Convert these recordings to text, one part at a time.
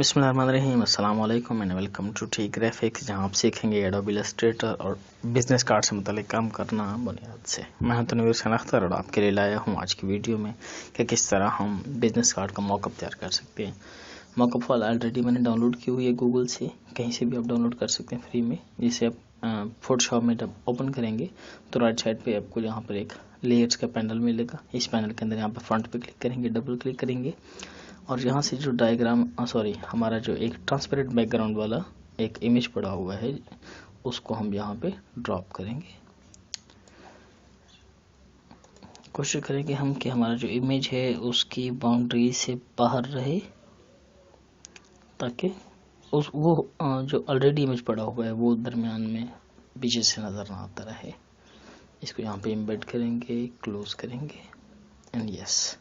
बिस्मिल्लाहिर्रहमानिर्रहीम, अस्सलाम वालेकुम एंड वेलकम टू TGraphics, जहां आप सीखेंगे एडोबी इलस्ट्रेटर और बिजनेस कार्ड से मुतालिक काम करना बुनियाद से। मैं हूं तनवीर खान अख्तर और आपके लिए लाया हूं आज की वीडियो में कि किस तरह हम बिजनेस कार्ड का मॉकअप तैयार कर सकते हैं। मॉकअप फाइल ऑलरेडी मैंने डाउनलोड की हुई है गूगल से, कहीं से भी आप डाउनलोड कर सकते हैं फ्री में। जिसे आप फोटोशॉप में जब ओपन करेंगे तो राइट साइड पे आपको यहाँ पर एक लेयर्स का पैनल मिलेगा। इस पैनल के अंदर यहाँ पर फ्रंट पे क्लिक करेंगे, डबल क्लिक करेंगे और यहाँ से जो हमारा जो एक ट्रांसपेरेंट बैकग्राउंड वाला एक इमेज पड़ा हुआ है उसको हम यहाँ पे ड्रॉप करेंगे। कोशिश करेंगे हम कि हमारा जो इमेज है उसकी बाउंड्री से बाहर रहे, ताकि जो ऑलरेडी इमेज पड़ा हुआ है वो दरमियान में पीछे से नज़र ना आता रहे। इसको यहाँ पे एम्बेड करेंगे, क्लोज करेंगे एंड यस।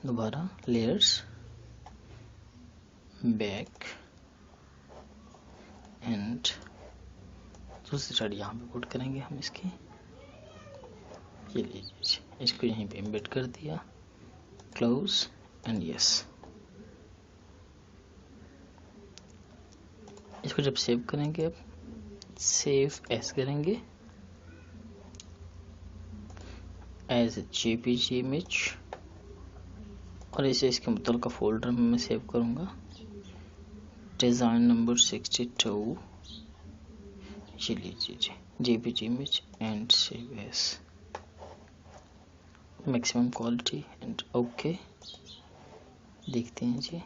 दोबारा लेयर्स, बैक एंड दूसरी साइड यहाँ पे पुट करेंगे हम इसकी। ये लीजिए, इसको यहीं पे एम्बेड कर दिया, क्लोज एंड यस। इसको जब सेव करेंगे, अब सेव एज करेंगे एज JPG इमेज और इसे इसके मुतल का फोल्डर में मैं सेव करूँगा, डिज़ाइन नंबर 62। ये लीजिए JPG image and save as, maximum quality and okay. देखते हैं जी,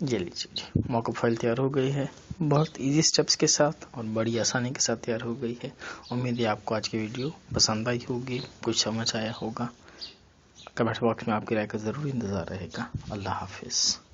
ये लीजिए मॉकअप फाइल तैयार हो गई है। बहुत इजी स्टेप्स के साथ और बड़ी आसानी के साथ तैयार हो गई है। उम्मीद है आपको आज की वीडियो पसंद आई होगी, कुछ समझ आया होगा। कमेंट बॉक्स में आपकी राय का ज़रूर इंतज़ार रहेगा। अल्लाह हाफिज़।